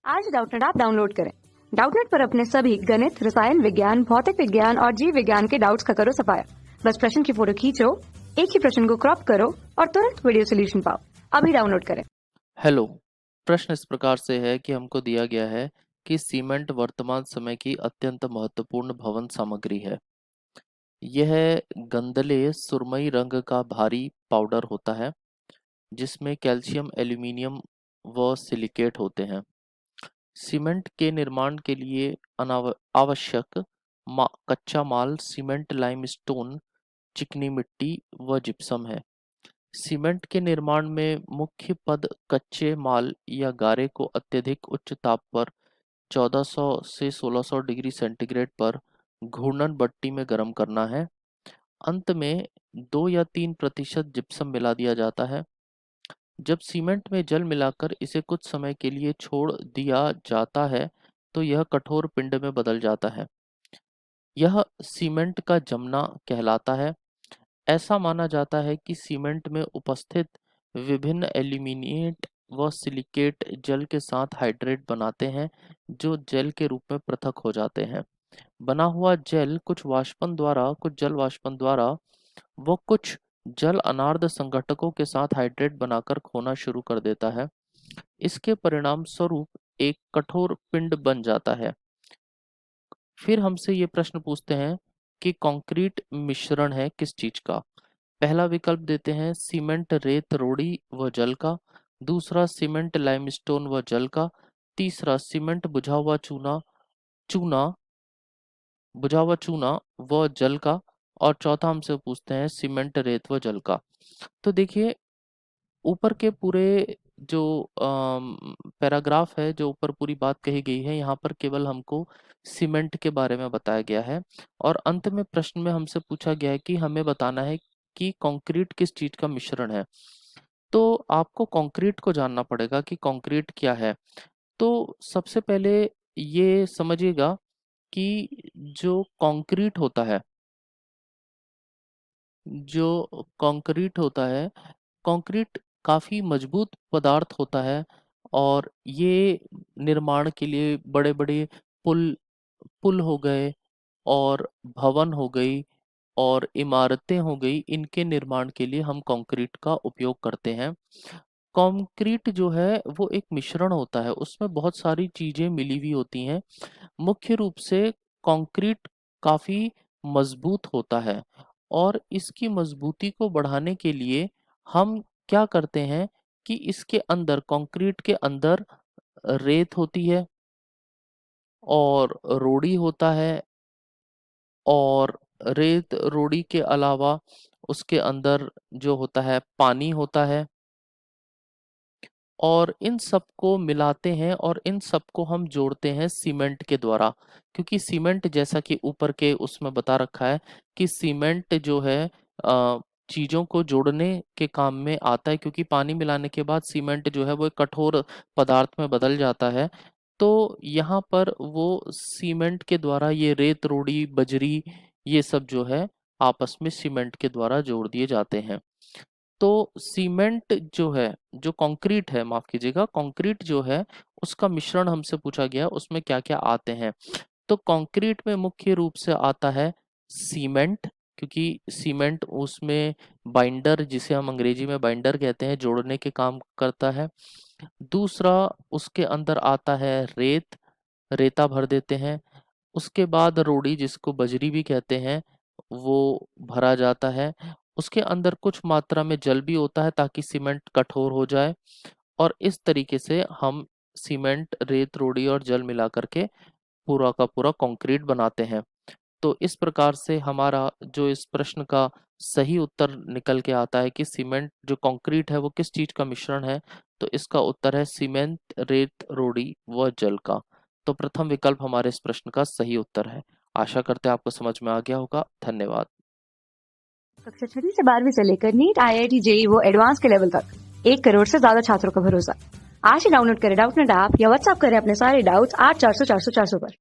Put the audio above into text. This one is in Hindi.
आज डाउटनेट ऐप डाउनलोड करें। डाउटनेट पर अपने सभी गणित, रसायन विज्ञान, भौतिक विज्ञान और जीव विज्ञान के डाउट्स का करो सफाया। बस प्रश्न की फोटो खींचो, एक ही प्रश्न को क्रॉप करो और तुरंत वीडियो सोल्यूशन पाओ। अभी डाउनलोड करें। हेलो। प्रश्न इस प्रकार से है कि हमको दिया गया है कि सीमेंट वर्तमान समय की अत्यंत महत्वपूर्ण भवन सामग्री है। यह गंदले सुरमई रंग का भारी पाउडर होता है जिसमें कैल्शियम, एल्यूमीनियम व सिलिकेट होते हैं। सीमेंट के निर्माण के लिए आवश्यक कच्चा माल सीमेंट, लाइमस्टोन, चिकनी मिट्टी व जिप्सम है। सीमेंट के निर्माण में मुख्य पद कच्चे माल या गारे को अत्यधिक उच्च ताप पर 1400 से 1600 डिग्री सेंटीग्रेड पर घूर्णन भट्टी में गर्म करना है। अंत में 2 या 3% जिप्सम मिला दिया जाता है। जब सीमेंट में जल मिलाकर इसे कुछ समय के लिए छोड़ दिया जाता है तो यह कठोर पिंड में बदल जाता है। यह सीमेंट का जमना कहलाता है। ऐसा माना जाता है कि सीमेंट में उपस्थित विभिन्न एल्यूमिनेट व सिलिकेट जल के साथ हाइड्रेट बनाते हैं जो जेल के रूप में पृथक हो जाते हैं। बना हुआ जेल कुछ जल वाष्पन द्वारा व कुछ जल अनार्द्र संघटकों के साथ हाइड्रेट बनाकर खोना शुरू कर देता है। इसके परिणाम स्वरूप एक कठोर पिंड बन जाता है। फिर हमसे ये प्रश्न पूछते हैं कि कंक्रीट मिश्रण है किस चीज का। पहला विकल्प देते हैं सीमेंट, रेत, रोड़ी व जल का। दूसरा सीमेंट, लाइमस्टोन व जल का। तीसरा सीमेंट, चूना बुझा हुआ चूना व जल का। और चौथा हमसे पूछते हैं सीमेंट, रेत व जल का। तो देखिए, ऊपर के पूरे जो पैराग्राफ है, जो ऊपर पूरी बात कही गई है, यहाँ पर केवल हमको सीमेंट के बारे में बताया गया है। और अंत में प्रश्न में हमसे पूछा गया है कि हमें बताना है कि कंक्रीट किस चीज का मिश्रण है। तो आपको कंक्रीट को जानना पड़ेगा कि कंक्रीट क्या है। तो सबसे पहले ये समझिएगा कि जो कंक्रीट होता है जो कंक्रीट होता है कंक्रीट काफ़ी मजबूत पदार्थ होता है। और ये निर्माण के लिए बड़े बड़े पुल पुल हो गए और भवन हो गई और इमारतें हो गई, इनके निर्माण के लिए हम कंक्रीट का उपयोग करते हैं। कंक्रीट जो है वो एक मिश्रण होता है, उसमें बहुत सारी चीजें मिली हुई होती हैं। मुख्य रूप से कंक्रीट काफी मजबूत होता है और इसकी मजबूती को बढ़ाने के लिए हम क्या करते हैं कि इसके अंदर, कंक्रीट के अंदर रेत होती है और रोड़ी होता है। और रेत रोड़ी के अलावा उसके अंदर जो होता है पानी होता है। और इन सबको मिलाते हैं और इन सबको हम जोड़ते हैं सीमेंट के द्वारा। क्योंकि सीमेंट, जैसा कि ऊपर के उसमें बता रखा है कि सीमेंट जो है चीजों को जोड़ने के काम में आता है, क्योंकि पानी मिलाने के बाद सीमेंट जो है वो एक कठोर पदार्थ में बदल जाता है। तो यहाँ पर वो सीमेंट के द्वारा ये रेत, रोड़ी, बजरी, ये सब जो है आपस में सीमेंट के द्वारा जोड़ दिए जाते हैं। तो सीमेंट जो है, जो कंक्रीट है, माफ कीजिएगा, कंक्रीट जो है उसका मिश्रण हमसे पूछा गया, उसमें क्या क्या आते हैं। तो कंक्रीट में मुख्य रूप से आता है सीमेंट, क्योंकि सीमेंट उसमें बाइंडर, जिसे हम अंग्रेजी में बाइंडर कहते हैं, जोड़ने के काम करता है। दूसरा, उसके अंदर आता है रेत, रेता भर देते हैं। उसके बाद रोड़ी, जिसको बजरी भी कहते हैं, वो भरा जाता है। उसके अंदर कुछ मात्रा में जल भी होता है ताकि सीमेंट कठोर हो जाए। और इस तरीके से हम सीमेंट, रेत, रोड़ी और जल मिला करके पूरा का पूरा कंक्रीट बनाते हैं। तो इस प्रकार से हमारा जो इस प्रश्न का सही उत्तर निकल के आता है कि सीमेंट, जो कंक्रीट है, वो किस चीज का मिश्रण है। तो इसका उत्तर है सीमेंट, रेत, रोड़ी व जल का। तो प्रथम विकल्प हमारे इस प्रश्न का सही उत्तर है। आशा करते हैं आपको समझ में आ गया होगा। धन्यवाद। कक्षा 6 से 12वीं से लेकर नीट, IIT, JEE वो एडवांस के लेवल तक 1 करोड़ से ज्यादा छात्रों का भरोसा। आज ही डाउनलोड करें डाउटनेट ऐप या व्हाट्सएप करें अपने सारे डाउट्स 8400 400 400 पर।